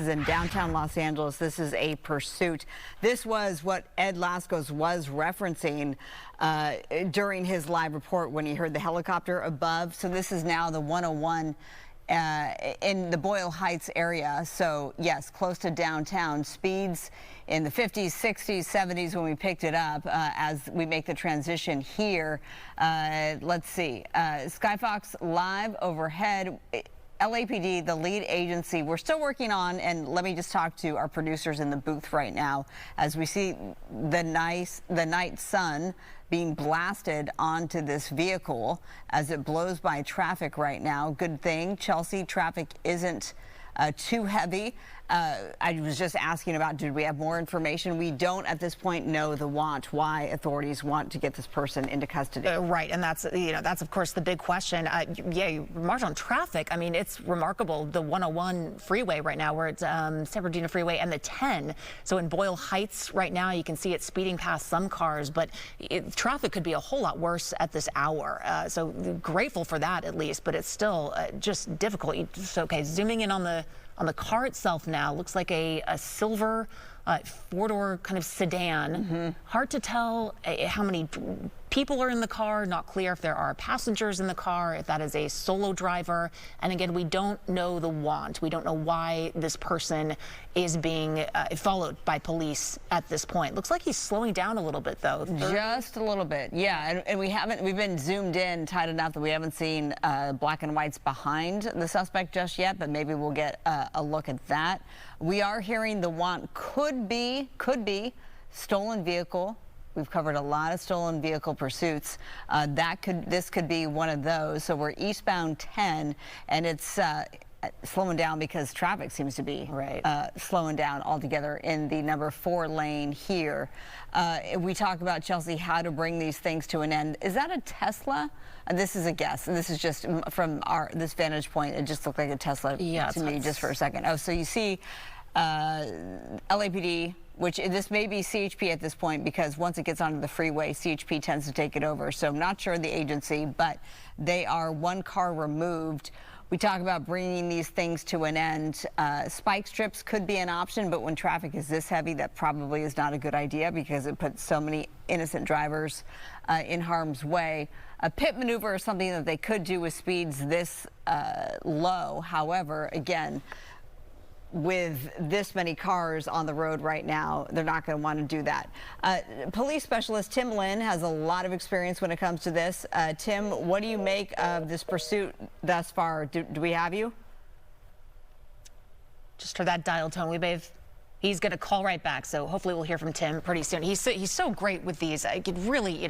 is in downtown Los Angeles. This is a pursuit. This was what Ed Lascos was referencing during his live report when he heard the helicopter above. So this is now the 101 in the Boyle Heights area. So yes, close to downtown. Speeds in the 50s, 60s, 70s when we picked it up. As we make the transition here, let's see. Skyfox live overhead. LAPD, the lead agency, we're still working on, and let me just talk to our producers in the booth right now as we see the night sun being blasted onto this vehicle as it blows by traffic right now. Good thing, Chelsea, traffic isn't too heavy. I was just asking about, did we have more information? We don't at this point know why authorities want to get this person into custody. Right, and that's of course the big question. Yeah, you remarked on traffic. I mean, it's remarkable. The 101 freeway right now, where it's San Bernardino Freeway and the 10. So in Boyle Heights right now, you can see it speeding past some cars, but traffic could be a whole lot worse at this hour. So grateful for that at least, but it's still just difficult. So, okay, zooming in on the car itself now, looks like a silver four-door kind of sedan. Mm-hmm. Hard to tell how many people are in the car, not clear if there are passengers in the car, if that is a solo driver. And again, we don't know the want. We don't know why this person is being followed by police at this point. Looks like he's slowing down a little bit though. Just a little bit, yeah. And we've been zoomed in tight enough that we haven't seen black and whites behind the suspect just yet, but maybe we'll get a look at that. We are hearing the want could be stolen vehicle. We've covered a lot of stolen vehicle pursuits. This could be one of those. So we're eastbound 10, and it's slowing down because traffic seems to be slowing down altogether in the number 4 lane here. We talk about, Chelsea, how to bring these things to an end. Is that a Tesla? This is a guess, and this is just from this vantage point. It just looked like a Tesla to me just for a second. Oh, so you see LAPD, which this may be CHP at this point, because once it gets onto the freeway, CHP tends to take it over. So I'm not sure the agency, but they are one car removed. We talk about bringing these things to an end. Spike strips could be an option, but when traffic is this heavy, that probably is not a good idea because it puts so many innocent drivers in harm's way. A pit maneuver is something that they could do with speeds this low. However, again, with this many cars on the road right now, they're not going to want to do that. Police specialist Tim Lynn has a lot of experience when it comes to this. Tim, what do you make of this pursuit thus far? Do we have you? Just heard that dial tone. He's going to call right back, so hopefully we'll hear from Tim pretty soon. He's so great with these. I could really,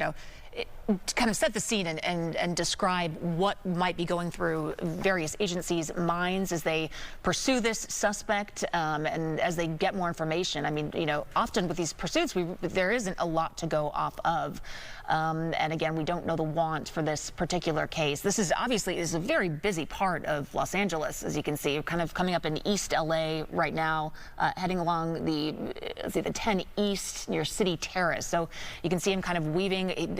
kind of set the scene and describe what might be going through various agencies' minds as they pursue this suspect and as they get more information. I mean, often with these pursuits, there isn't a lot to go off of. And again, we don't know the want for this particular case. This is obviously a very busy part of Los Angeles, as you can see. We're kind of coming up in East LA right now, heading along the 10 East near City Terrace. So you can see him kind of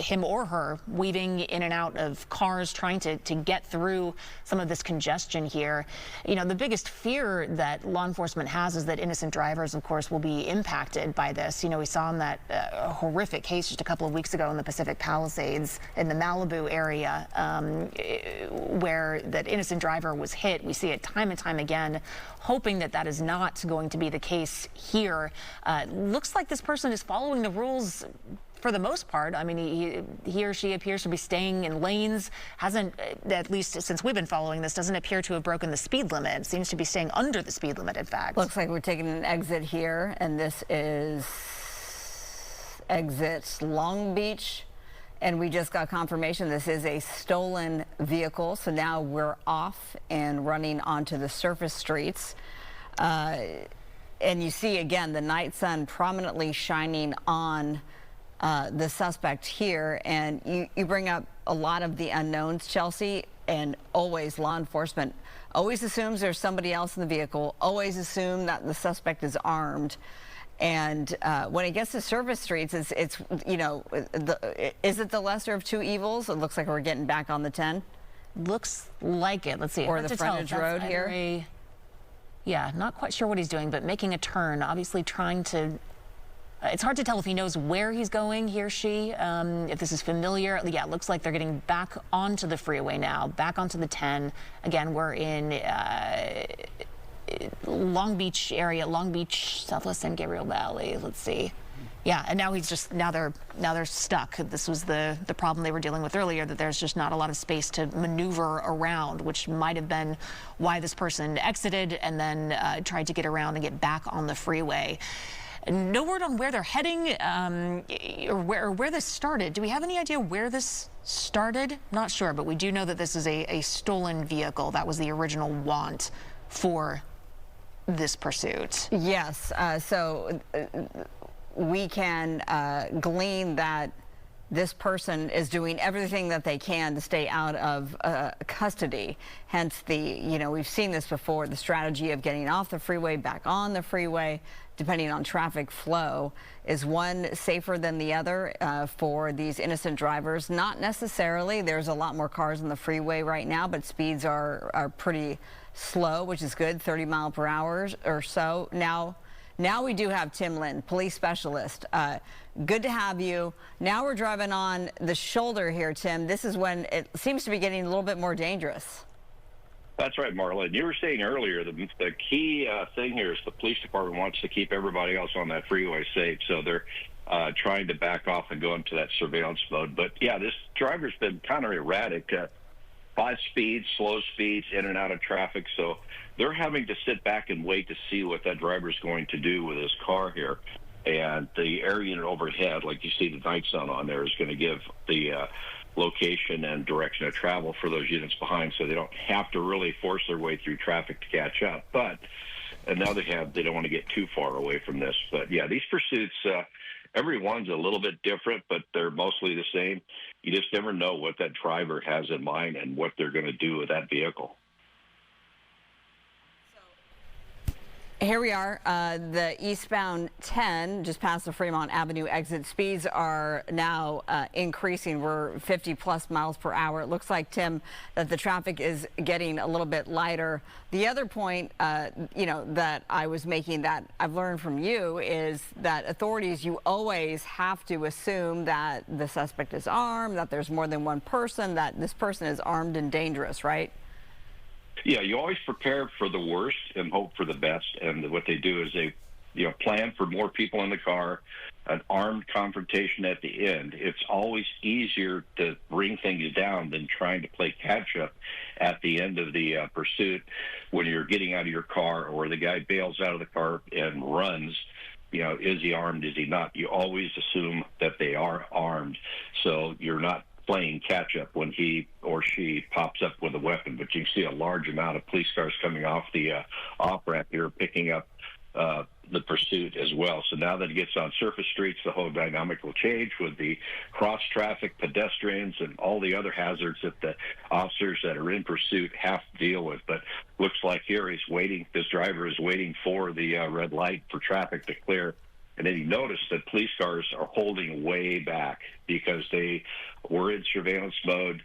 him or her weaving in and out of cars, trying to get through some of this congestion here. The biggest fear that law enforcement has is that innocent drivers, of course, will be impacted by this. We saw in that horrific case just a couple of weeks ago in the Pacific Palisades in the Malibu area where that innocent driver was hit. We see it time and time again, hoping that that is not going to be the case here. Looks like this person is following the rules for the most part. I mean, he or she appears to be staying in lanes, hasn't, at least since we've been following this, doesn't appear to have broken the speed limit. Seems to be staying under the speed limit, in fact. Looks like we're taking an exit here, and this is exit Long Beach. And we just got confirmation this is a stolen vehicle. So now we're off and running onto the surface streets. And you see, again, the night sun prominently shining on the suspect here. And you bring up a lot of the unknowns, Chelsea, and always law enforcement always assumes there's somebody else in the vehicle, always assume that the suspect is armed. And when it gets to surface streets, is it the lesser of two evils? It looks like we're getting back on the 10. Looks like it. Let's see. Or the frontage road here. Yeah, not quite sure what he's doing, but making a turn, obviously trying to. It's hard to tell if he knows where he's going, he or she, if this is familiar. Yeah, it looks like they're getting back onto the freeway now, back onto the 10. Again, we're in Long Beach area, Long Beach, Southwest San Gabriel Valley. Let's see. Yeah, and now they're stuck. This was the problem they were dealing with earlier, that there's just not a lot of space to maneuver around, which might have been why this person exited and then tried to get around and get back on the freeway. No word on where they're heading or where this started. Do we have any idea where this started? Not sure, but we do know that this is a stolen vehicle. That was the original want for this pursuit. Yes, so we can glean that this person is doing everything that they can to stay out of custody. Hence we've seen this before, the strategy of getting off the freeway, back on the freeway, depending on traffic flow. Is one safer than the other for these innocent drivers? Not necessarily. There's a lot more cars on the freeway right now, but speeds are pretty slow, which is good, 30 miles per hour or so. Now we do have Tim Lynn, police specialist. Good to have you. Now we're driving on the shoulder here, Tim. This is when it seems to be getting a little bit more dangerous. That's right, Marla. You were saying earlier, the key thing here is the police department wants to keep everybody else on that freeway safe, so they're trying to back off and go into that surveillance mode. But, yeah, this driver's been kind of erratic. 5 speeds, slow speeds, in and out of traffic, so they're having to sit back and wait to see what that driver's going to do with his car here. And the air unit overhead, like you see the night sun on there, is going to give the location and direction of travel for those units behind, so they don't have to really force their way through traffic to catch up. But and now they don't want to get too far away from this. But yeah, these pursuits, every one's a little bit different, but they're mostly the same. You just never know what that driver has in mind and what they're going to do with that vehicle. Here we are, the eastbound 10, just past the Fremont Avenue exit. Speeds are now increasing. We're 50 plus miles per hour. It looks like, Tim, that the traffic is getting a little bit lighter. The other point, that I was making that I've learned from you is that authorities, you always have to assume that the suspect is armed, that there's more than one person, that this person is armed and dangerous, right? Yeah, you always prepare for the worst and hope for the best. And what they do is they, plan for more people in the car, an armed confrontation at the end. It's always easier to bring things down than trying to play catch up at the end of the pursuit when you're getting out of your car or the guy bails out of the car and runs. Is he armed? Is he not? You always assume that they are armed, so you're not playing catch up when he or she pops up with a weapon. But you see a large amount of police cars coming off the off-ramp here, picking up the pursuit as well. So now that it gets on surface streets, the whole dynamic will change with the cross-traffic, pedestrians, and all the other hazards that the officers that are in pursuit have to deal with. But looks like here he's waiting. This driver is waiting for the red light for traffic to clear. And then he noticed that police cars are holding way back because they were in surveillance mode.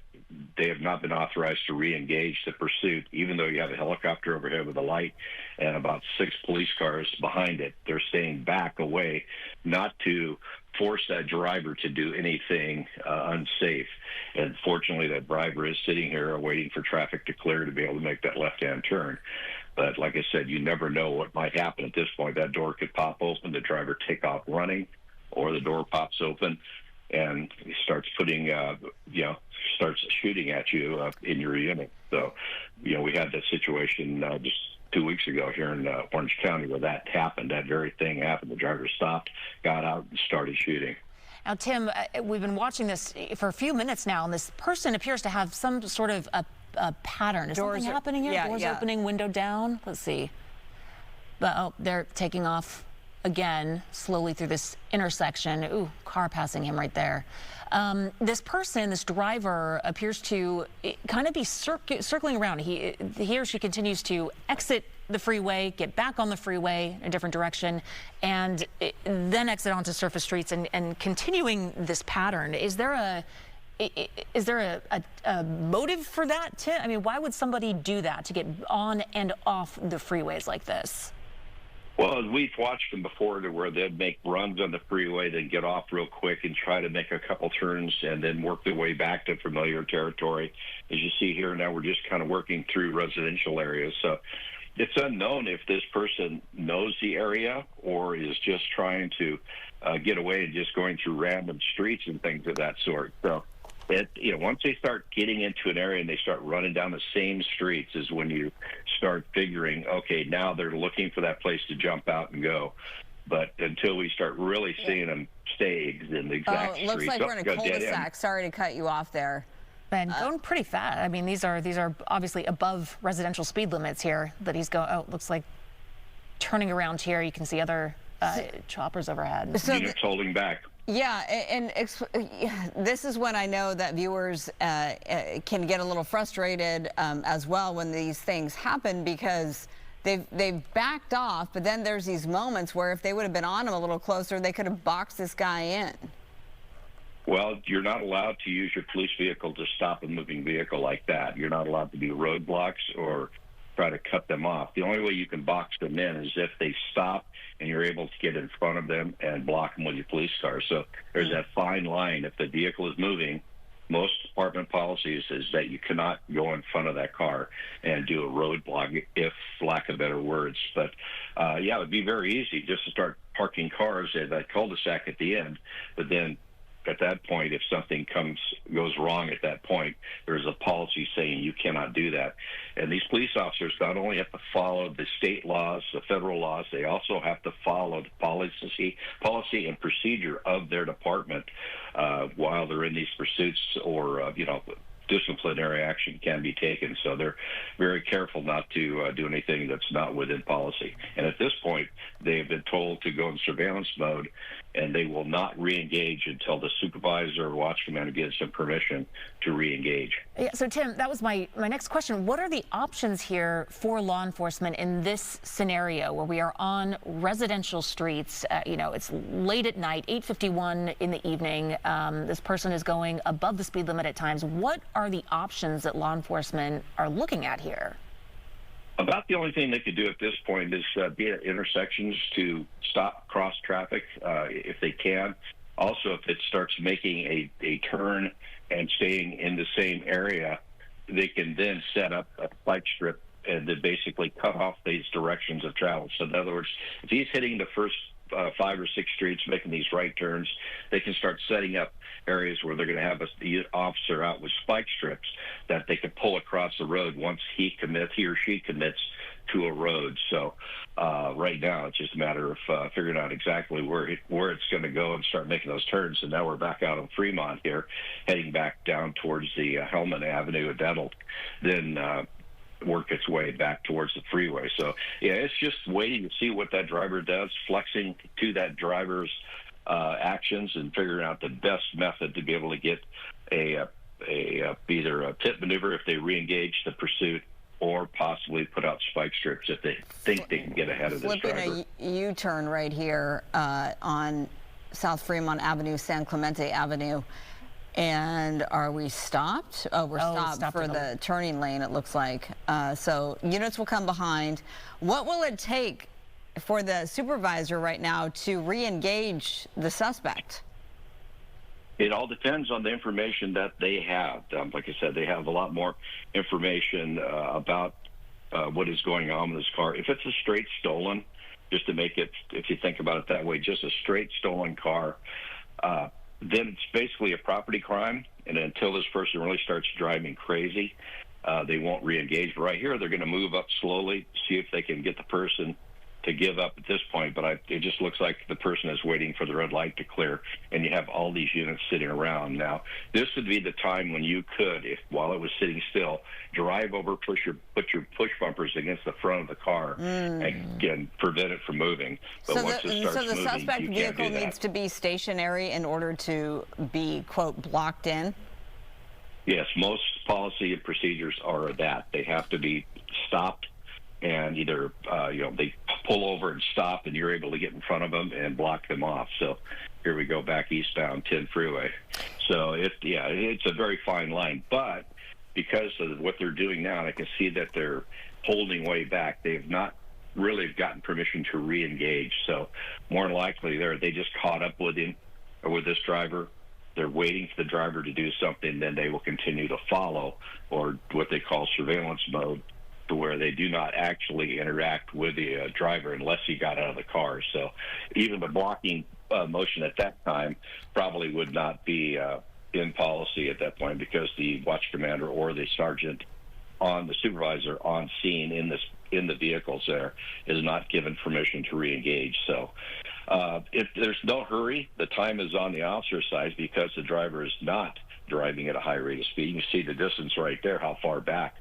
They have not been authorized to re-engage the pursuit, even though you have a helicopter overhead with a light and about 6 police cars behind it. They're staying back away, not to force that driver to do anything unsafe. And fortunately, that driver is sitting here waiting for traffic to clear to be able to make that left-hand turn. But like I said, you never know what might happen at this point. That door could pop open, the driver take off running, or the door pops open and he starts putting, starts shooting at you in your unit. So, we had that situation just 2 weeks ago here in Orange County where that happened. That very thing happened. The driver stopped, got out, and started shooting. Now, Tim, we've been watching this for a few minutes now, and this person appears to have some sort of a pattern. Is something happening here? Doors opening, window down. Let's see. But they're taking off again slowly through this intersection. Ooh, car passing him right there. This person, this driver, appears to kind of be circling around. He or she continues to exit the freeway, get back on the freeway in a different direction, and then exit onto surface streets and continuing this pattern. Is there Is there a motive for that, Tim? I mean, why would somebody do that to get on and off the freeways like this? Well, we've watched them before to where they'd make runs on the freeway, then get off real quick and try to make a couple turns and then work their way back to familiar territory. As you see here now, we're just kind of working through residential areas. So it's unknown if this person knows the area or is just trying to get away and just going through random streets and things of that sort. So once they start getting into an area and they start running down the same streets is when you start figuring, okay, now they're looking for that place to jump out and go. But until we start really seeing them stay in the exact streets. Looks like we're in a cul-de-sac. Sorry to cut you off there. And going pretty fast. I mean, these are obviously above residential speed limits here that he's going. Oh, looks like turning around here. You can see other choppers overhead. So units holding back. Yeah, and this is when I know that viewers can get a little frustrated as well when these things happen, because they've backed off, but then there's these moments where if they would have been on him a little closer, they could have boxed this guy in. Well, you're not allowed to use your police vehicle to stop a moving vehicle like that. You're not allowed to do roadblocks or try to cut them off. The only way you can box them in is if they stop and you're able to get in front of them and block them with your police car. So there's that fine line. If the vehicle is moving, most department policies is that you cannot go in front of that car and do a roadblock, if lack of better words. But yeah, it would be very easy just to start parking cars at that cul-de-sac at the end, but then at that point, if something goes wrong at that point, there's a policy saying you cannot do that. And these police officers not only have to follow the state laws, the federal laws, they also have to follow the policy and procedure of their department while they're in these pursuits, or disciplinary action can be taken. So they're very careful not to do anything that's not within policy. And at this point, they have been told to go in surveillance mode, and they will not re-engage until the supervisor or watch commander gives them permission to re-engage. Yeah, so Tim, that was my next question. What are the options here for law enforcement in this scenario where we are on residential streets? It's late at night, 8:51 in the evening. This person is going above the speed limit at times. What are the options that law enforcement are looking at here? About the only thing they could do at this point is be at intersections to stop cross traffic if they can. Also, if it starts making a turn and staying in the same area, they can then set up a bike strip and then basically cut off these directions of travel. So in other words, if he's hitting the first 5 or 6 streets, making these right turns, they can start setting up areas where they're going to have the officer out with spike strips that they can pull across the road once he or she commits to a road. So right now it's just a matter of figuring out exactly where it's going to go and start making those turns. And now we're back out on Fremont here, heading back down towards the Hellman Avenue, and that'll then work its way back towards the freeway. So yeah, it's just waiting to see what that driver does, flexing to that driver's actions and figuring out the best method to be able to get either a pit maneuver if they re-engage the pursuit, or possibly put out spike strips if they think they can get ahead of this driver. Flipping a U-turn right here on South Fremont Avenue, San Clemente Avenue. And are we stopped? Oh, we're stopped for the turning lane, it looks like. So units will come behind. What will it take for the supervisor right now to re-engage the suspect? It all depends on the information that they have. Like I said, they have a lot more information about what is going on with this car. If it's a straight stolen, just to make it, if you think about it that way, just a straight stolen car, then it's basically a property crime. And until this person really starts driving crazy, they won't re-engage. But right here, they're going to move up slowly, see if they can get the person to give up at this point. But it just looks like the person is waiting for the red light to clear, and you have all these units sitting around. Now, this would be the time when you could, while it was sitting still, drive over, put your push bumpers against the front of the car and prevent it from moving. But once it starts moving, suspect you vehicle can't do that. needs to be stationary in order to be, quote, blocked in? Yes, most policy and procedures are that. They have to be stopped, and either they pull over and stop, and you're able to get in front of them and block them off. So here we go back eastbound 10 freeway. So it's a very fine line. But because of what they're doing now, and I can see that they're holding way back, they've not really gotten permission to re-engage. So more than likely, they just caught up with him or with this driver. They're waiting for the driver to do something, then they will continue to follow, or what they call surveillance mode, to where they do not actually interact with the driver unless he got out of the car. So even the blocking motion at that time probably would not be in policy at that point, because the watch commander or the sergeant on the supervisor on scene in the vehicles there is not given permission to re-engage. So if there's no hurry, the time is on the officer's side, because the driver is not driving at a high rate of speed. You can see the distance right there, how far back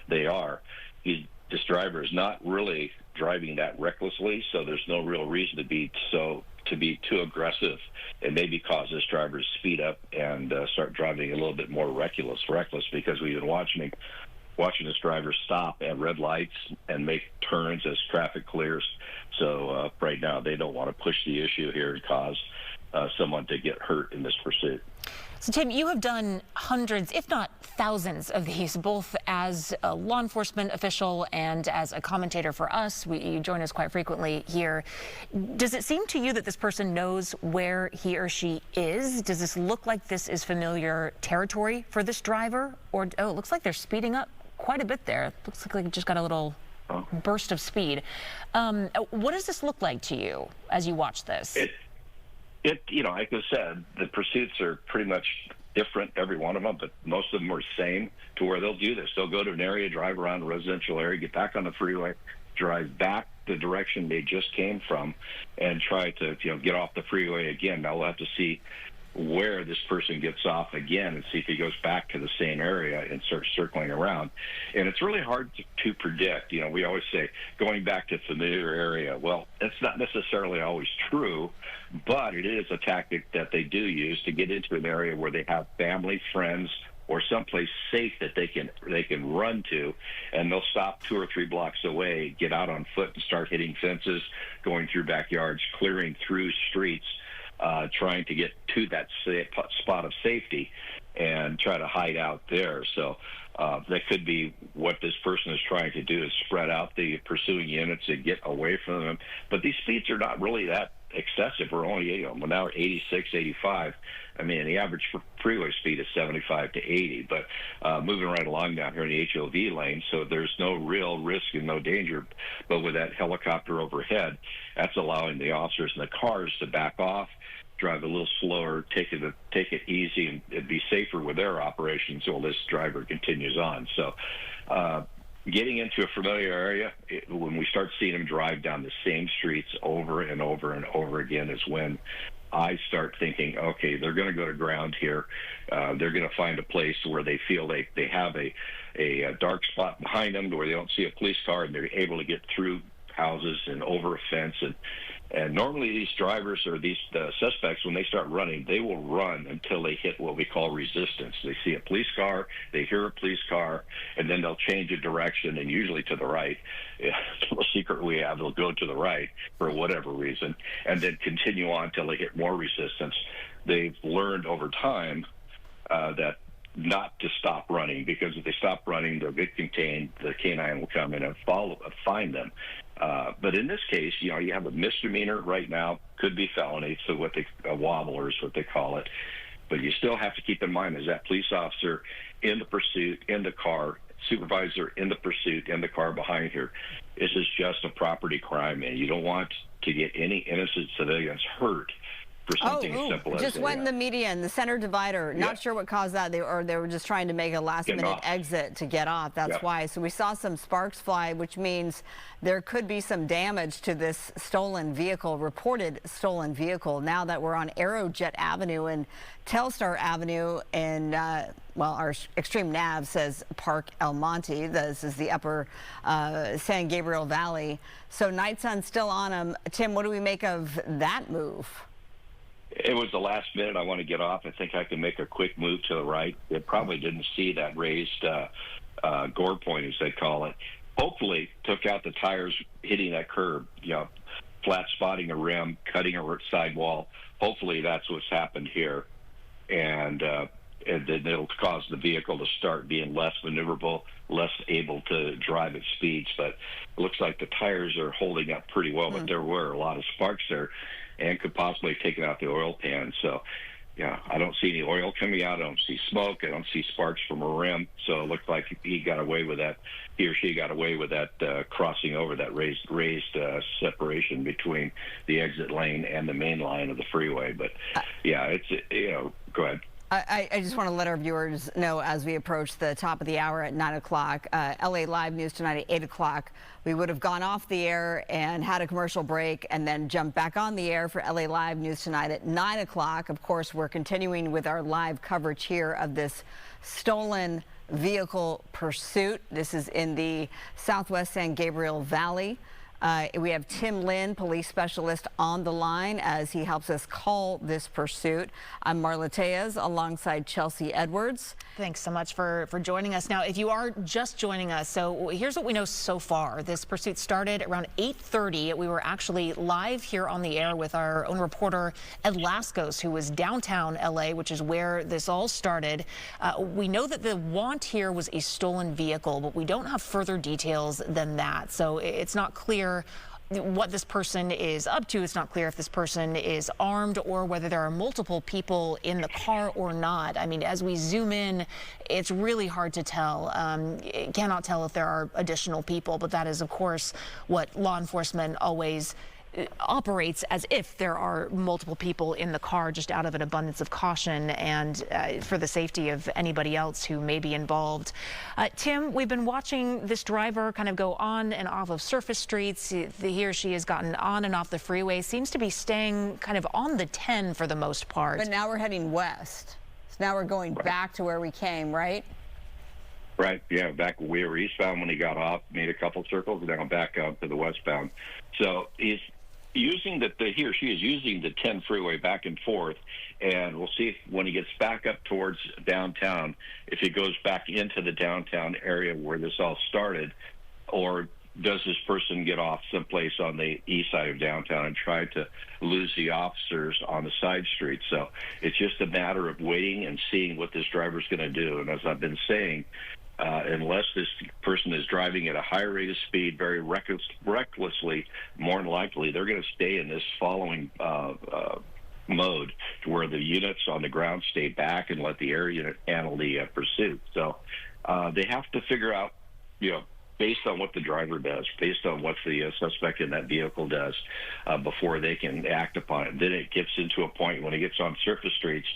they are. This driver is not really driving that recklessly, so there's no real reason to be too aggressive and maybe cause this driver to speed up and start driving a little bit more reckless, because we've been watching this driver stop at red lights and make turns as traffic clears. So right now they don't want to push the issue here and cause someone to get hurt in this pursuit. So, Tim, you have done hundreds, if not thousands of these, both as a law enforcement official and as a commentator for us. You join us quite frequently here. Does it seem to you that this person knows where he or she is? Does this look like this is familiar territory for this driver? Or, oh, it looks like they're speeding up quite a bit there. It looks like they just got a little burst of speed. What does this look like to you as you watch this? Like I said, the pursuits are pretty much different, every one of them, but most of them are the same, to where they'll do this. They'll go to an area, drive around a residential area, get back on the freeway, drive back the direction they just came from, and try to get off the freeway again. Now we'll have to see where this person gets off again and see if he goes back to the same area and starts circling around. And it's really hard to predict. We always say going back to familiar area. Well, that's not necessarily always true, but it is a tactic that they do use to get into an area where they have family, friends, or someplace safe that they can run to, and they'll stop 2 or 3 blocks away, get out on foot and start hitting fences, going through backyards, clearing through streets, trying to get to that spot of safety and try to hide out there. So that could be what this person is trying to do, is spread out the pursuing units and get away from them. But these speeds are not really that excessive. We're only now 86, 85. I mean, the average freeway speed is 75 to 80, but moving right along down here in the HOV lane, so there's no real risk and no danger. But with that helicopter overhead, that's allowing the officers in the cars to back off, drive a little slower, take it easy, and be safer with their operations while this driver continues on. So getting into a familiar area, when we start seeing them drive down the same streets over and over and over again, is when I start thinking, okay, they're going to go to ground here. They're going to find a place where they feel they have a dark spot behind them where they don't see a police car, and they're able to get through houses and over a fence. And normally these drivers or these suspects, when they start running, they will run until they hit what we call resistance. They see a police car, they hear a police car, and then they'll change a direction, and usually to the right. The secret we have, they'll go to the right for whatever reason, and then continue on until they hit more resistance. They've learned over time that not to stop running, because if they stop running, they'll get contained. The canine will come in and find them. But in this case, you have a misdemeanor right now, could be felony, so a wobbler is what they call it. But you still have to keep in mind, is that police officer in the pursuit, in the car, supervisor in the pursuit, in the car behind here. This is just a property crime, and you don't want to get any innocent civilians hurt for something as simple as just went in the median, the center divider. Not sure what caused that. They were just trying to make a last-minute exit to get off. That's why. So we saw some sparks fly, which means there could be some damage to this reported stolen vehicle. Now that we're on Aerojet Avenue and Telstar Avenue, and our Extreme Nav says Park El Monte. This is the upper San Gabriel Valley. So Night Sun's still on them. Tim, what do we make of that move? It was the last minute. I want to get off. I think I can make a quick move to the right. It probably didn't see that raised gore point, as they call it. Hopefully took out the tires hitting that curb, flat spotting a rim, cutting a sidewall. Hopefully that's what's happened here. and then it'll cause the vehicle to start being less maneuverable, less able to drive at speeds. But it looks like the tires are holding up pretty well, but there were a lot of sparks there and could possibly have taken out the oil pan. So, yeah, I don't see any oil coming out. I don't see smoke. I don't see sparks from a rim. So it looked like he got away with that. He or she got away with that crossing over that raised separation between the exit lane and the main line of the freeway. But, yeah, it's, go ahead. I just want to let our viewers know as we approach the top of the hour at 9 o'clock, LA Live News tonight at 8 o'clock, we would have gone off the air and had a commercial break and then jumped back on the air for LA Live News tonight at 9 o'clock. Of course, we're continuing with our live coverage here of this stolen vehicle pursuit. This is in the Southwest San Gabriel Valley. We have Tim Lynn, police specialist, on the line as he helps us call this pursuit. I'm Marla Tejas alongside Chelsea Edwards. Thanks so much for joining us. Now, if you are just joining us, so here's what we know so far. This pursuit started around 8:30. We were actually live here on the air with our own reporter, Ed Lascos, who was downtown LA, which is where this all started. We know that the want here was a stolen vehicle, but we don't have further details than that. So it's not clear what this person is up to. It's not clear if this person is armed or whether there are multiple people in the car or not. I mean, as we zoom in, it's really hard to tell. Cannot tell if there are additional people, but that is, of course, what law enforcement always operates, as if there are multiple people in the car, just out of an abundance of caution and for the safety of anybody else who may be involved. Tim, we've been watching this driver kind of go on and off of surface streets. He or she has gotten on and off the freeway, seems to be staying kind of on the 10 for the most part. But now we're heading west. So now we're going back to where we came, right? Right, yeah, back we were eastbound when he got off, made a couple circles, and then back up to the westbound. So he's using he or she is using the 10 freeway back and forth, and we'll see if when he gets back up towards downtown, if he goes back into the downtown area where this all started, or does this person get off someplace on the east side of downtown and try to lose the officers on the side street. So it's just a matter of waiting and seeing what this driver's going to do. And as I've been saying, unless this person is driving at a high rate of speed, very recklessly, more than likely, they're going to stay in this following mode, to where the units on the ground stay back and let the air unit handle the pursuit. So they have to figure out, based on what the driver does, based on what the suspect in that vehicle does, before they can act upon it. Then it gets into a point when it gets on surface streets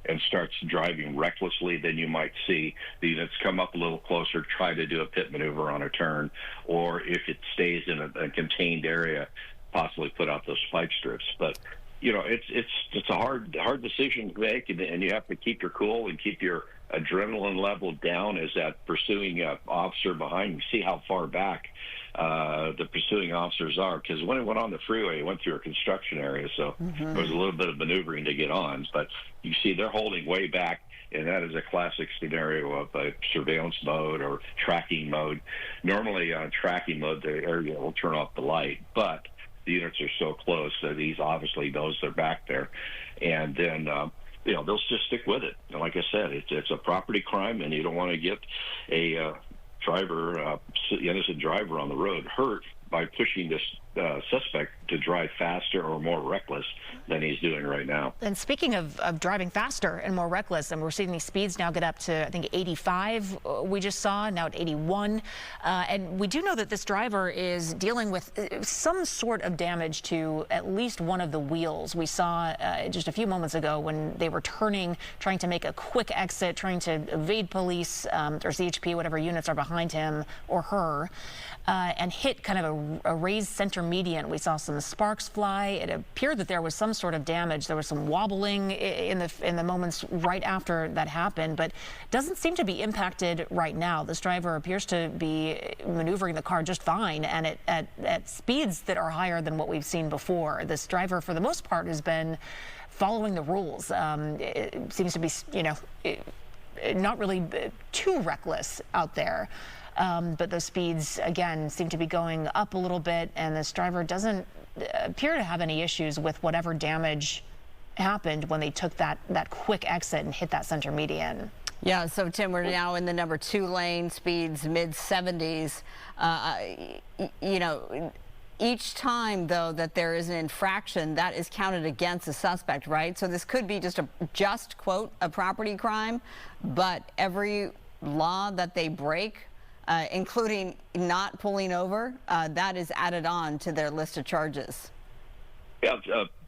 and starts driving recklessly, then you might see the units come up a little closer, try to do a pit maneuver on a turn, or if it stays in a contained area, possibly put out those spike strips. But it's a hard decision to make, and you have to keep your cool and keep your adrenaline level down as that pursuing officer behind you. See how far back the pursuing officers are, because when it went on the freeway, it went through a construction area, so there was a little bit of maneuvering to get on. But you see they're holding way back, and that is a classic scenario of a surveillance mode or tracking mode. Normally on tracking mode, the area will turn off the light, but the units are so close that he's obviously knows they're back there, and then they'll just stick with it. And like I said, it's a property crime, and you don't want to get a innocent driver on the road hurt by pushing this suspect to drive faster or more reckless than he's doing right now. And speaking of driving faster and more reckless, and we're seeing these speeds now get up to, I think, 85 we just saw, now at 81. And we do know that this driver is dealing with some sort of damage to at least one of the wheels. We saw just a few moments ago when they were turning, trying to make a quick exit, trying to evade police or CHP, whatever units are behind him or her, and hit kind of a raised center median. We saw some sparks fly. It appeared that there was some sort of damage. There was some wobbling in the moments right after that happened, but doesn't seem to be impacted right now. This driver appears to be maneuvering the car just fine, and at speeds that are higher than what we've seen before. This driver, for the most part, has been following the rules. It seems to be, not really too reckless out there. But those speeds, again, seem to be going up a little bit, and this driver doesn't appear to have any issues with whatever damage happened when they took that quick exit and hit that center median. Yeah, so Tim, we're now in the number 2 lane, speeds mid-70s. You know, each time, though, that there is an infraction, that is counted against the suspect, right? So this could be just quote, a property crime, but every law that they break, including not pulling over, that is added on to their list of charges. Yeah,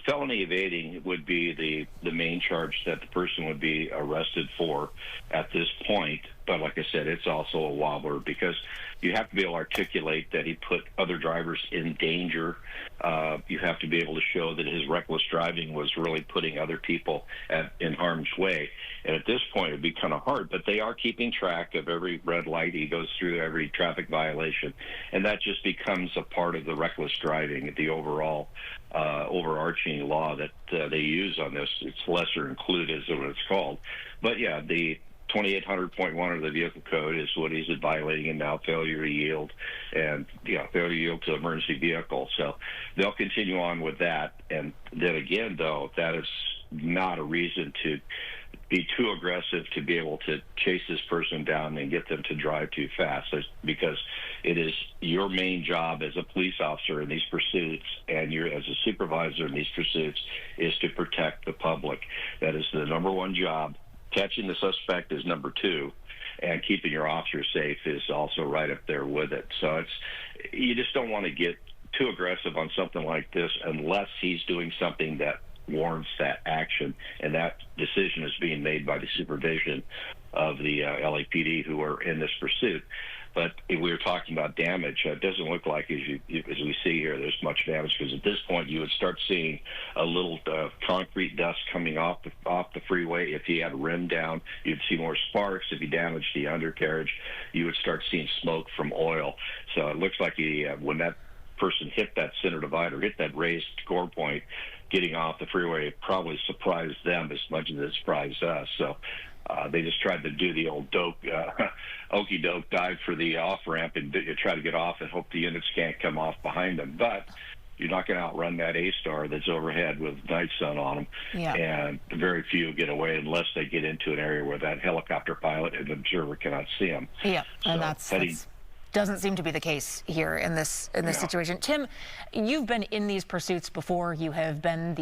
felony evading would be the main charge that the person would be arrested for at this point. But like I said, it's also a wobbler because you have to be able to articulate that he put other drivers in danger. You have to be able to show that his reckless driving was really putting other people in harm's way. And at this point, it'd be kind of hard, but they are keeping track of every red light he goes through, every traffic violation. And that just becomes a part of the reckless driving, the overall overarching law that they use on this. It's lesser included is what it's called. But yeah, the 2800.1 of the vehicle code is what he's violating, and now failure to yield and failure to yield to emergency vehicle. So they'll continue on with that. And then again, though, that is not a reason to be too aggressive to be able to chase this person down and get them to drive too fast, because it is your main job as a police officer in these pursuits, and you're as a supervisor in these pursuits, is to protect the public. That is the number one job. Catching the suspect is number 2, and keeping your officer safe is also right up there with it. So you just don't want to get too aggressive on something like this unless he's doing something that warrants that action, and that decision is being made by the supervision of the LAPD who are in this pursuit. But if we were talking about damage, it doesn't look like, as we see here, there's much damage, because at this point you would start seeing a little concrete dust coming off the freeway. If he had rim down, you'd see more sparks. If he damaged the undercarriage, you would start seeing smoke from oil. So it looks like when that person hit that center divider, hit that raised score point, getting off the freeway, it probably surprised them as much as it surprised us. So they just tried to do the old okey doke dive for the off ramp and try to get off and hope the units can't come off behind them. But you're not going to outrun that A-Star that's overhead with night sun on them. Yeah. And very few get away unless they get into an area where that helicopter pilot and observer cannot see them. Yeah, so and that's doesn't seem to be the case here in this situation. Tim, you've been in these pursuits before. You have been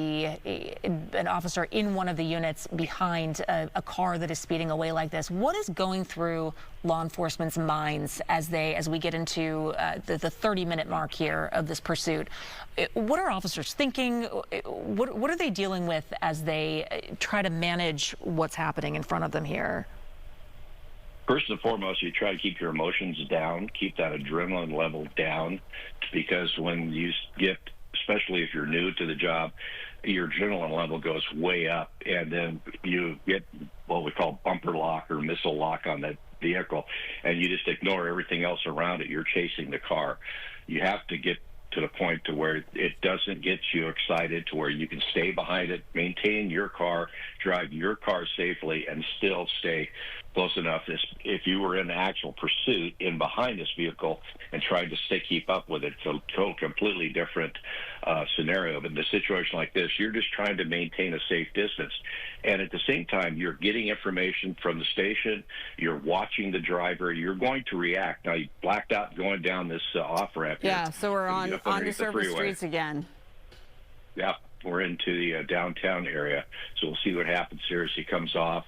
an officer in one of the units behind a car that is speeding away like this. What is going through law enforcement's minds as we get into the 30-minute mark here of this pursuit? What are officers thinking? What are they dealing with as they try to manage what's happening in front of them here? First and foremost, you try to keep your emotions down, keep that adrenaline level down, because when you get, especially if you're new to the job, your adrenaline level goes way up, and then you get what we call bumper lock or missile lock on that vehicle, and you just ignore everything else around it. You're chasing the car. You have to get to the point to where it doesn't get you excited, to where you can stay behind it, maintain your car, drive your car safely, and still stay close enough. If you were in actual pursuit in behind this vehicle and tried to keep up with it, it's a completely different scenario. But in a situation like this, you're just trying to maintain a safe distance. And at the same time, you're getting information from the station, you're watching the driver, you're going to react. Now, you blacked out going down this off-ramp. Yeah, so we're on to surface streets again. Yeah, we're into the downtown area. So we'll see what happens here as he comes off.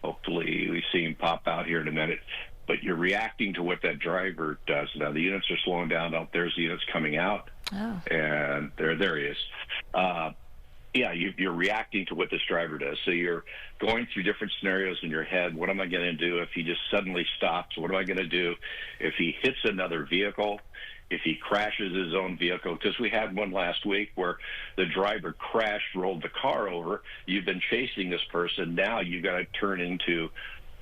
Hopefully we see him pop out here in a minute. But you're reacting to what that driver does. Now, the units are slowing down. Oh, there's the units coming out. Oh. And there he is. Yeah, you're reacting to what this driver does. So you're going through different scenarios in your head. What am I going to do if he just suddenly stops? What am I going to do if he hits another vehicle? If he crashes his own vehicle? Because we had one last week where the driver crashed, rolled the car over. You've been chasing this person. Now you've got to turn into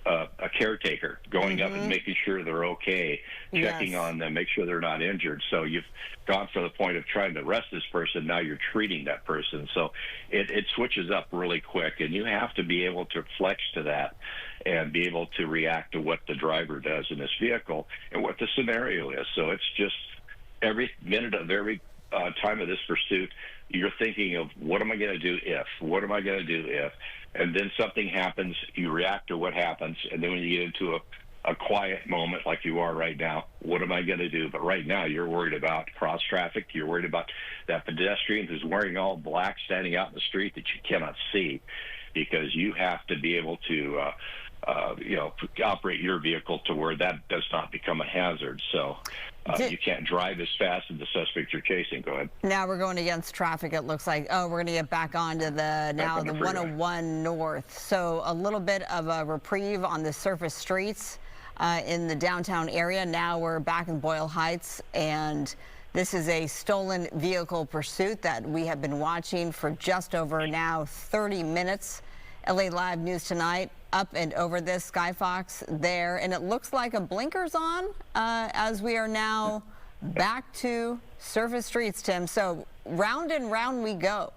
a caretaker, going up and making sure they're okay, checking on them, make sure they're not injured. So you've gone from the point of trying to arrest this person, now you're treating that person. So it switches up really quick, and you have to be able to flex to that and be able to react to what the driver does in this vehicle and what the scenario is. So it's just every minute of every time of this pursuit, you're thinking of what am I going to do if? What am I going to do if? And then something happens, you react to what happens, and then when you get into a quiet moment like you are right now, what am I going to do? But right now, you're worried about cross traffic. You're worried about that pedestrian who's wearing all black standing out in the street that you cannot see, because you have to be able to operate your vehicle to where that does not become a hazard. So you can't drive as fast as the suspect you're chasing. Go ahead. Now we're going against traffic, it looks like. Oh, we're going to get back onto the 101 North. So a little bit of a reprieve on the surface streets in the downtown area. Now we're back in Boyle Heights, and this is a stolen vehicle pursuit that we have been watching for just over now 30 minutes. LA Live News Tonight up and over this. Sky Fox there, and it looks like a blinker's on as we are now back to surface streets, Tim. So round and round we go.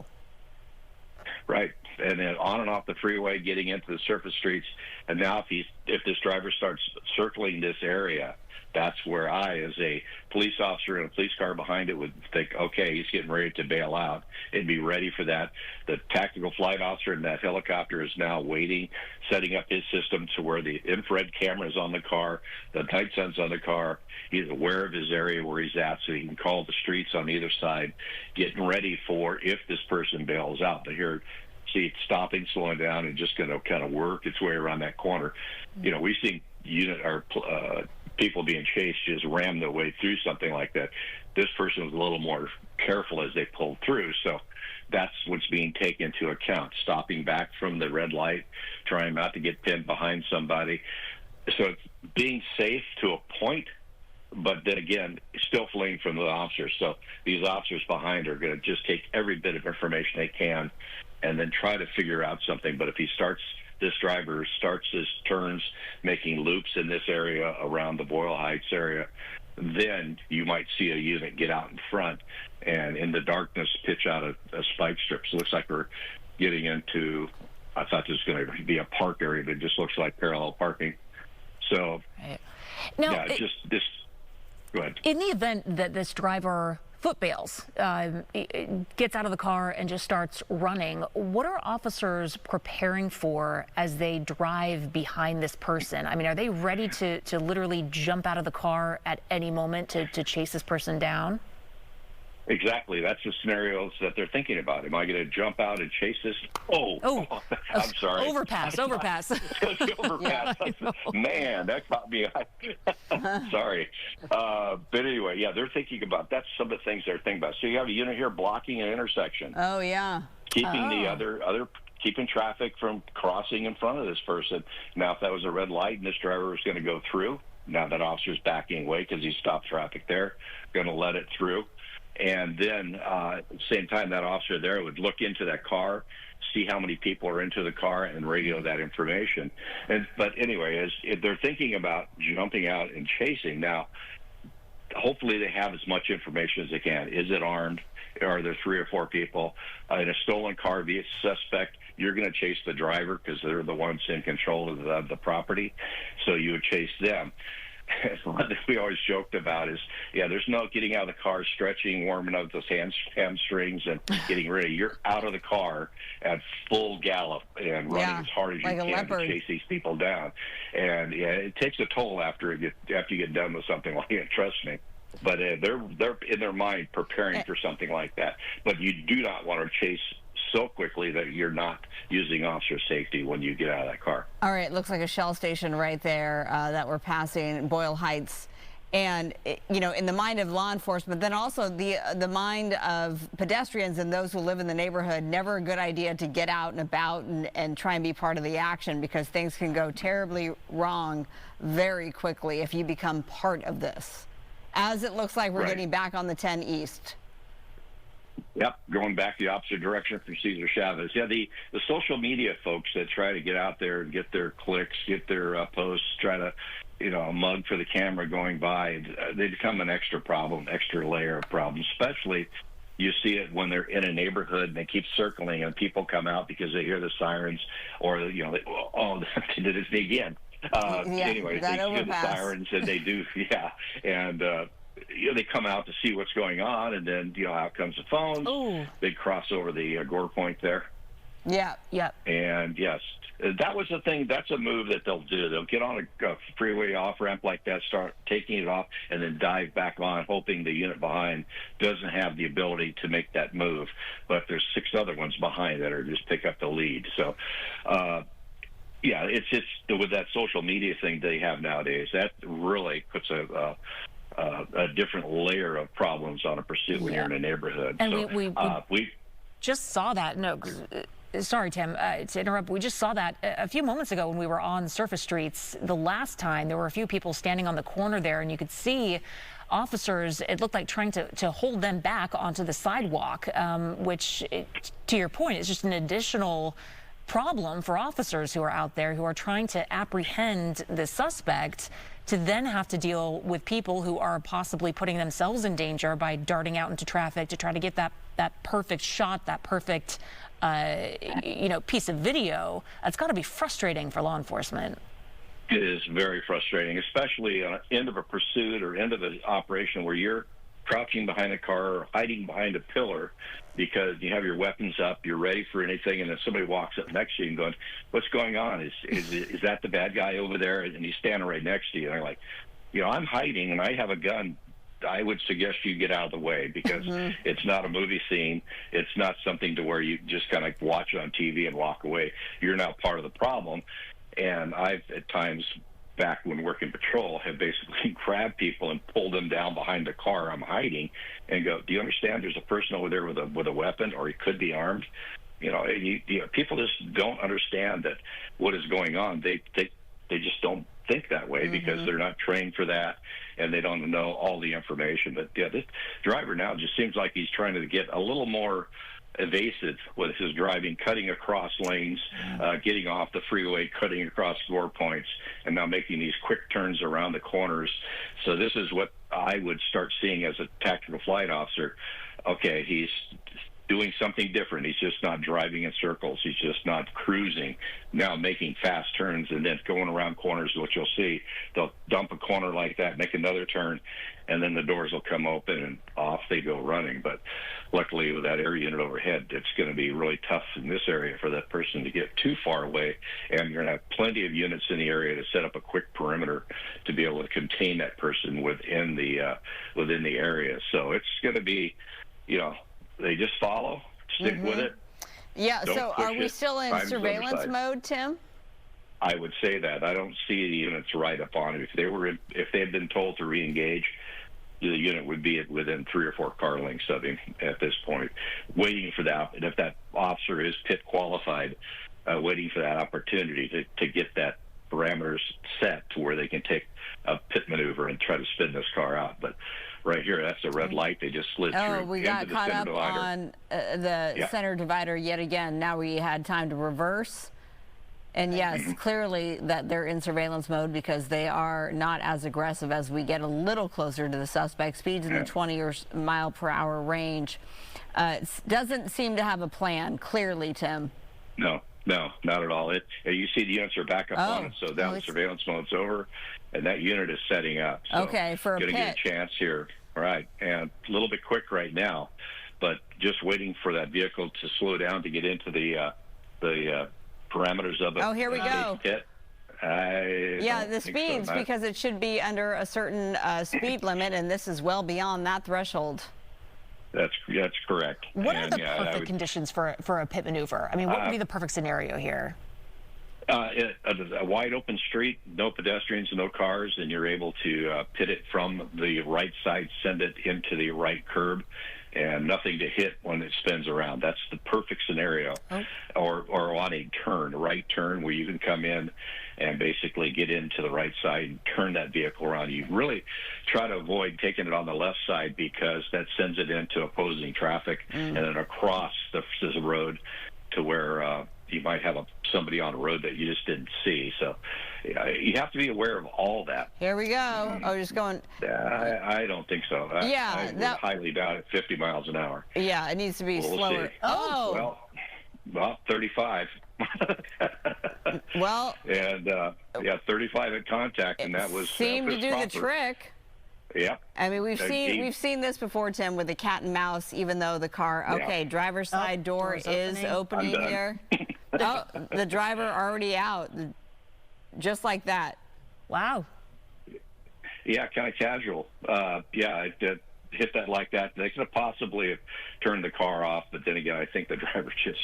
Right, and then on and off the freeway, getting into the surface streets. And now if this driver starts circling this area, that's where I, as a police officer in a police car behind it, would think, okay, he's getting ready to bail out and be ready for that. The tactical flight officer in that helicopter is now waiting, setting up his system to where the infrared camera is on the car, the night sun's on the car. He's aware of his area where he's at, so he can call the streets on either side, getting ready for if this person bails out. But here, see it stopping, slowing down, and just going to kind of work its way around that corner. You know, we've seen people being chased just ram their way through something like that. This person was a little more careful as they pulled through, so that's what's being taken into account. Stopping back from the red light, trying not to get pinned behind somebody. So it's being safe to a point, but then again, still fleeing from the officers. So these officers behind are going to just take every bit of information they can and then try to figure out something. But if this driver starts his turns, making loops in this area around the Boyle Heights area, then you might see a unit get out in front and in the darkness pitch out a spike strip. So it looks like we're getting into, I thought this was going to be a park area, but it just looks like parallel parking. So, now, yeah, go ahead. In the event that this driver foot bails, gets out of the car and just starts running, what are officers preparing for as they drive behind this person? I mean, are they ready to literally jump out of the car at any moment to chase this person down? Exactly. That's the scenarios that they're thinking about. Am I going to jump out and chase this? Oh, I'm sorry. Overpass. Overpass. Yeah, Man, that caught me. Sorry. But anyway, yeah, they're thinking about, that's some of the things they're thinking about. So you have a unit here blocking an intersection. Oh, yeah. Keeping the keeping traffic from crossing in front of this person. Now, if that was a red light and this driver was going to go through, now that officer's backing away because he stopped traffic there, going to let it through. And then at the same time, that officer there would look into that car, see how many people are into the car, and radio that information. But anyway, as they're thinking about jumping out and chasing, now, hopefully they have as much information as they can. Is it armed? Are there 3 or 4 people? In a stolen car, be it suspect, you're going to chase the driver because they're the ones in control of the property. So you would chase them. One thing we always joked about is, there's no getting out of the car, stretching, warming up those hamstrings, and getting ready. You're out of the car at full gallop and running as hard as you can to chase these people down. And it takes a toll after you get done with something like that. Trust me. But they're in their mind preparing for something like that. But you do not want to chase so quickly that you're not using officer safety when you get out of that car. All right, looks like a Shell station right there that we're passing, Boyle Heights. And, in the mind of law enforcement, then also the mind of pedestrians and those who live in the neighborhood, never a good idea to get out and about and try and be part of the action, because things can go terribly wrong very quickly if you become part of this. As it looks like we're getting back on the 10 East. Yep, going back the opposite direction from Cesar Chavez. Yeah, the social media folks that try to get out there and get their clicks, get their posts, try to, mug for the camera going by, they become an extra problem, extra layer of problem. Especially, you see it when they're in a neighborhood and they keep circling and people come out because they hear the sirens, or they did it again. Anyway, they hear the sirens and they do, and they come out to see what's going on, and then out comes the phones. Ooh. They cross over the gore point there. Yeah. Yep. And yes, that was the thing. That's a move that they'll do. They'll get on a freeway off ramp like that, start taking it off, and then dive back on, hoping the unit behind doesn't have the ability to make that move. But there's 6 other ones behind that are just pick up the lead. So, yeah, it's just with that social media thing they have nowadays, that really puts a different layer of problems on a pursuit when you're in a neighborhood. And so, we just saw that. No. Sorry, Tim, to interrupt. We just saw that a few moments ago when we were on surface streets. The last time there were a few people standing on the corner there, and you could see officers, it looked like trying to hold them back onto the sidewalk, which, to your point, is just an additional problem for officers who are out there who are trying to apprehend the suspect, to then have to deal with people who are possibly putting themselves in danger by darting out into traffic to try to get that perfect shot, that perfect piece of video. It's got to be frustrating for law enforcement. It is very frustrating, especially on the end of a pursuit or end of an operation where you're crouching behind a car or hiding behind a pillar because you have your weapons up, you're ready for anything, and then somebody walks up next to you and going, "What's going on? Is that the bad guy over there?" And he's standing right next to you. And they're like, I'm hiding and I have a gun. I would suggest you get out of the way, because it's not a movie scene. It's not something to where you just kind of watch it on TV and walk away. You're now part of the problem. And I've, at times, back when working patrol, have basically grabbed people and pulled them down behind the car I'm hiding and go, "Do you understand there's a person over there with a weapon, or he could be armed?" People just don't understand that what is going on. They just don't think that way because they're not trained for that, and they don't know all the information. But yeah, this driver now just seems like he's trying to get a little more evasive with his driving, cutting across lanes, getting off the freeway, cutting across gore points, and now making these quick turns around the corners. So this is what I would start seeing as a tactical flight officer. Okay, he's doing something different. He's just not driving in circles. He's just not cruising. Now making fast turns and then going around corners, which you'll see. They'll dump a corner like that, make another turn, and then the doors will come open and off they go running. But luckily with that air unit overhead, it's going to be really tough in this area for that person to get too far away, and you're going to have plenty of units in the area to set up a quick perimeter to be able to contain that person within the area. So it's going to be, they just follow, stick with it. Yeah, Don't so are we it. still in Time's surveillance oversized. mode, Tim? I would say that. I don't see the units right up on it. If they had been told to re-engage, the unit would be within 3 or 4 car lengths of him at this point, waiting for that. And if that officer is pit qualified, waiting for that opportunity to get that parameters set to where they can take a pit maneuver and try to spin this car out. But right here, that's a red light. They just slid through. Oh, we got into caught the up center divider. on the center divider yet again. Now we had time to reverse. And yes, clearly that they're in surveillance mode because they are not as aggressive as we get a little closer to the suspect. Speeds in the 20 mile per hour range. Doesn't seem to have a plan, clearly, Tim. No, not at all. You see the units are back up on it, so now the surveillance mode's over, and that unit is setting up. So okay, for a pit. Going to get a chance here. Right, and a little bit quick right now, but just waiting for that vehicle to slow down to get into the parameters of it. Oh, here we go. Pit. Yeah, the speeds, because it should be under a certain speed limit, and this is well beyond that threshold. That's correct. What are the perfect conditions for a pit maneuver? I mean, what would be the perfect scenario here? A wide open street, no pedestrians, no cars, and you're able to pit it from the right side, send it into the right curb, and nothing to hit when it spins around. That's the perfect scenario. Or on a right turn, where you can come in and basically get into the right side and turn that vehicle around. You really try to avoid taking it on the left side because that sends it into opposing traffic and then across the road to where you might have somebody on a road that you just didn't see. So you have to be aware of all that. Here we go. Oh, just going. I don't think so. I would highly doubt it 50 miles an hour. Yeah, it needs to be slower. See. Oh. Well, 35. Well. And 35 at contact, and that was seemed to do proper. the trick. Yeah. I mean, we've seen this before, Tim, with the cat and mouse. Even though the car, okay, driver's side door is opening here. Oh, the driver already out, just like that. Wow. Yeah, kind of casual. Yeah, it hit that like that. They could have possibly have turned the car off, but then again, I think the driver just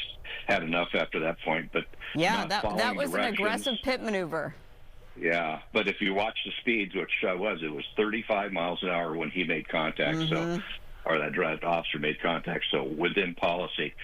had enough after that point. But yeah, that was an aggressive pit maneuver. Yeah, but if you watch the speeds, which it was 35 miles an hour when he made contact. So, or that officer made contact. So within policy,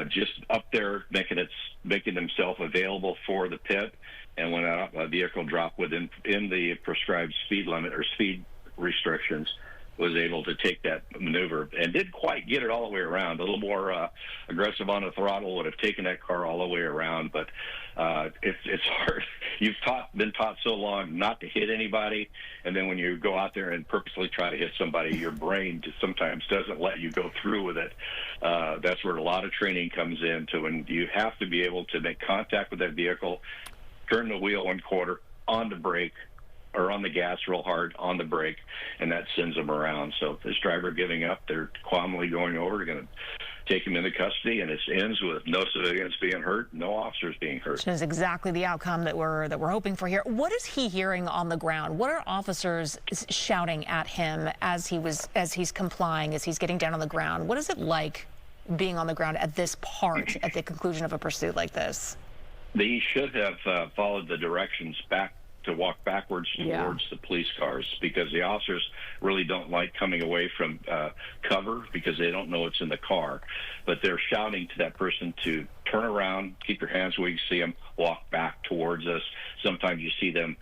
just up there making himself available for the pit, and when a vehicle dropped in the prescribed speed limit or speed restrictions, was able to take that maneuver and didn't quite get it all the way around. A little more aggressive on the throttle would have taken that car all the way around, but it's hard. You've been taught so long not to hit anybody, and then when you go out there and purposely try to hit somebody, your brain sometimes doesn't let you go through with it. That's where a lot of training comes in, to when you have to be able to make contact with that vehicle, turn the wheel 1/4, on the brake, or on the gas real hard, on the brake, and that sends them around. So this driver giving up, they're calmly going over, going to take him into custody, and it ends with no civilians being hurt, no officers being hurt. Which is exactly the outcome that we're hoping for here. What is he hearing on the ground? What are officers shouting at him as he's complying, as he's getting down on the ground? What is it like being on the ground at this part, at the conclusion of a pursuit like this? They should have followed the directions to walk backwards towards the police cars, because the officers really don't like coming away from cover because they don't know what's in the car. But they're shouting to that person to turn around, keep your hands where you see them, walk back towards us. Sometimes you see them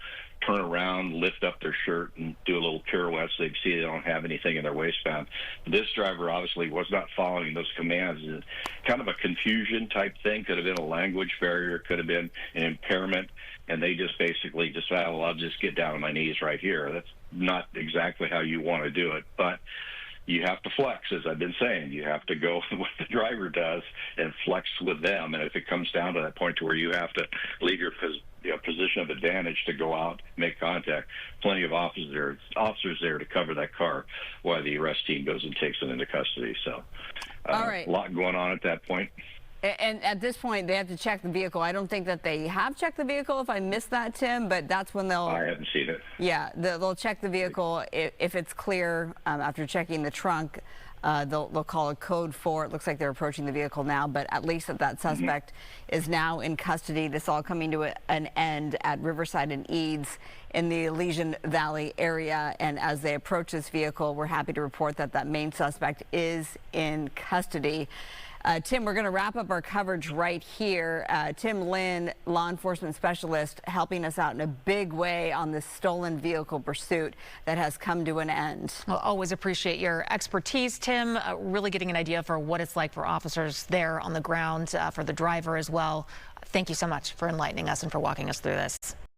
turn around, lift up their shirt, and do a little pirouette so they can see they don't have anything in their waistband. This driver obviously was not following those commands. It's kind of a confusion type thing. Could have been a language barrier, could have been an impairment, and they just basically decided, well, I'll just get down on my knees right here. That's not exactly how you want to do it, but you have to flex, as I've been saying. You have to go what the driver does and flex with them. And if it comes down to that point to where you have to leave your position of advantage to go out, make contact, plenty of officers there to cover that car while the arrest team goes and takes it into custody. So all right. A lot going on at that point. And at this point, they have to check the vehicle. I don't think that they have checked the vehicle, if I missed that, Tim, but that's when they'll... I haven't seen it. Yeah, they'll check the vehicle. If it's clear, after checking the trunk, they'll call a code 4. It looks like they're approaching the vehicle now, but at least that suspect is now in custody. This all coming to an end at Riverside and Eads in the Elysian Valley area. And as they approach this vehicle, we're happy to report that that main suspect is in custody. Tim, we're going to wrap up our coverage right here. Tim Lynn, law enforcement specialist, helping us out in a big way on this stolen vehicle pursuit that has come to an end. Well, always appreciate your expertise, Tim, really getting an idea for what it's like for officers there on the ground, for the driver as well. Thank you so much for enlightening us and for walking us through this.